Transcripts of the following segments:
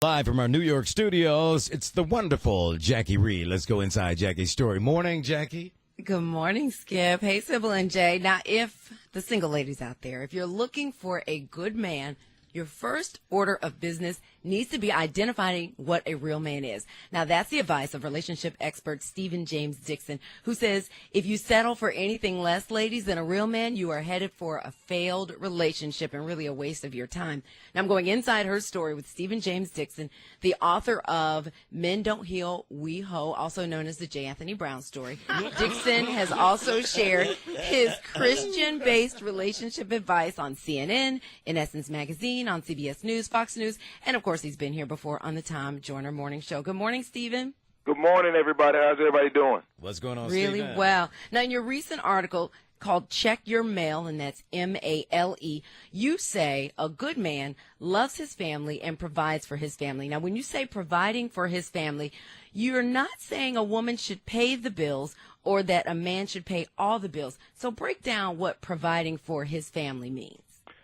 Live from our New York studios, it's the wonderful Jackie Reed. Let's go inside Jackie's story. Morning, Jackie. Good morning, Skip. Hey, Sybil and Jay. Now, if the single ladies out there, if you're looking for a good man, your first order of business needs to be identifying what a real man is. Now, that's the advice of relationship expert Stephen James Dixon, who says if you settle for anything less, ladies, than a real man, you are headed for a failed relationship and really a waste of your time. Now, I'm going inside her story with Stephen James Dixon, the author of Men Don't Heal, We Hoe, also known as the J. Anthony Brown story. Dixon has also shared his Christian-based relationship advice on CNN, in Essence Magazine, on CBS News, Fox News, and of course he's been here before on the Tom Joyner Morning Show. Good morning, Stephen. Good morning, everybody. How's everybody doing? What's going on, Really Stephen? well. Now, in your recent article called Check Your Mail, and that's M-A-L-E, you say a good man loves his family and provides for his family. Now, when you say providing for his family, you're not saying a woman should pay the bills or that a man should pay all the bills. So break down what providing for his family means.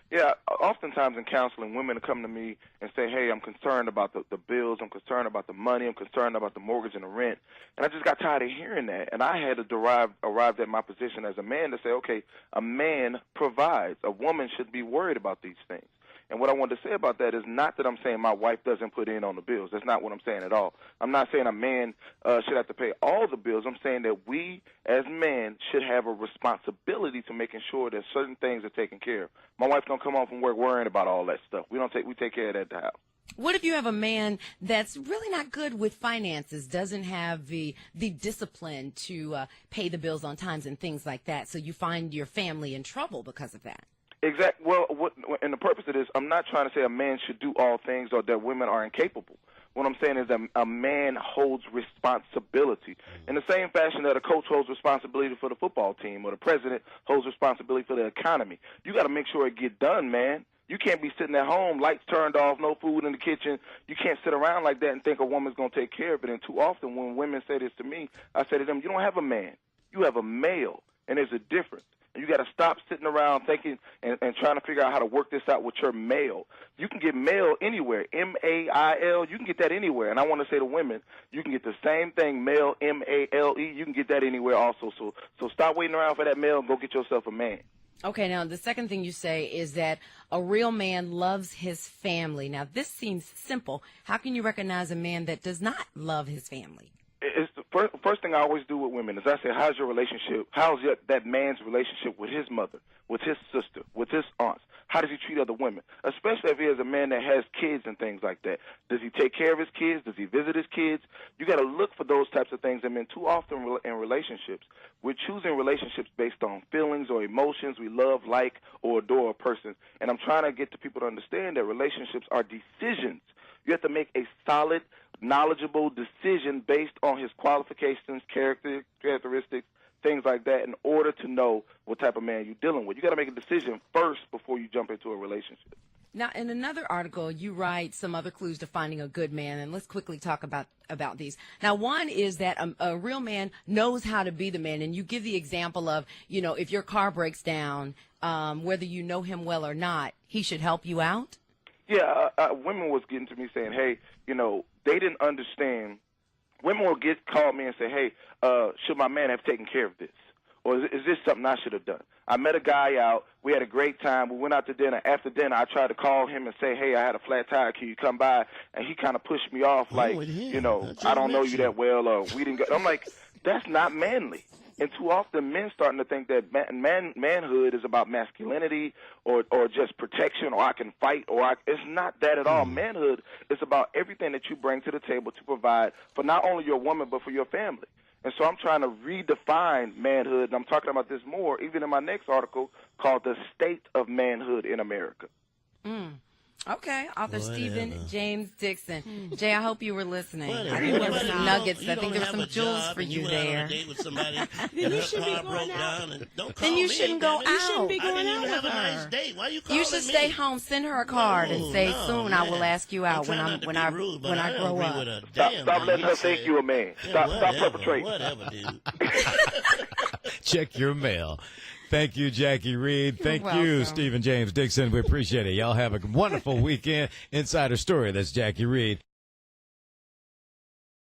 Yeah, oftentimes in counseling, women come to me and say, hey, I'm concerned about the bills, I'm concerned about the money, I'm concerned about the mortgage and the rent. And I just got tired of hearing that. And I had to arrive at my position as a man to say, okay, a man provides. A woman should be worried about these things. And what I wanted to say about that is not that I'm saying my wife doesn't put in on the bills. That's not what I'm saying at all. I'm not saying a man should have to pay all the bills. I'm saying that we as men should have a responsibility to making sure that certain things are taken care of. My wife don't come home from work worrying about all that stuff. We take care of that at the house. What if you have a man that's really not good with finances, doesn't have the discipline to pay the bills on times and things like that, so you find your family in trouble because of that? Exactly. Well, and the purpose of this, I'm not trying to say a man should do all things or that women are incapable. What I'm saying is that a man holds responsibility. In the same fashion that a coach holds responsibility for the football team or the president holds responsibility for the economy. You got to make sure it get done, man. You can't be sitting at home, lights turned off, no food in the kitchen. You can't sit around like that and think a woman's going to take care of it. And too often when women say this to me, I say to them, you don't have a man. You have a male, and there's a difference. You got to stop sitting around thinking and trying to figure out how to work this out with your male. You can get male anywhere, M-A-I-L. You can get that anywhere. And I want to say to women, you can get the same thing, male, M-A-L-E. You can get that anywhere also. So stop waiting around for that male and go get yourself a man. Okay, now the second thing you say is that a real man loves his family. Now, this seems simple. How can you recognize a man that does not love his family? It's the first thing I always do with women is I say, how's your relationship? How's that man's relationship with his mother, with his sister, with his aunts? How does he treat other women? Especially if he is a man that has kids and things like that. Does he take care of his kids? Does he visit his kids? You got to look for those types of things. I mean, too often in relationships, we're choosing relationships based on feelings or emotions. We love, like, or adore a person. And I'm trying to get the people to understand that relationships are decisions. You have to make a solid, knowledgeable decision based on his qualifications, characteristics, things like that, in order to know what type of man you're dealing with. You got to make a decision first before you jump into a relationship. Now, in another article, you write some other clues to finding a good man, and let's quickly talk about these. Now, one is that a real man knows how to be the man, and you give the example of, if your car breaks down, whether you know him well or not, he should help you out? Yeah, women was getting to me saying, hey, they didn't understand. Women will call me and say, hey, should my man have taken care of this? Or is this something I should have done? I met a guy out. We had a great time. We went out to dinner. After dinner, I tried to call him and say, hey, I had a flat tire. Can you come by? And he kind of pushed me off like, I don't know you that well, or we didn't go. I'm like, that's not manly. And too often men starting to think that manhood is about masculinity or just protection, or I can fight, it's not that at all. Manhood is about everything that you bring to the table to provide for not only your woman but for your family. And so I'm trying to redefine manhood, and I'm talking about this more even in my next article called The State of Manhood in America. Okay, author Whatever. Stephen James Dixon. Jay, I hope you were listening. Whatever. I think there were some Whatever. nuggets. You I think don't there were have some a jewels job for and you went on there. a date with somebody and you her should be car going broke out. down, and don't call Then you me, shouldn't damn go it. You shouldn't be out. I going didn't out even have with a nice her. date. Why you calling You should me? stay home, send her a card, and say, No, soon I will man. ask you out when I'm trying I not to be rude, but when I don't grow agree up. with her. Stop Damn, letting man, her think you a man. Yeah, Stop whatever, perpetrating. Whatever, dude. Check your mail. Thank you, Jackie Reed. Thank you, welcome. Stephen James Dixon. We appreciate it. Y'all have a wonderful weekend. Insider Story. That's Jackie Reed.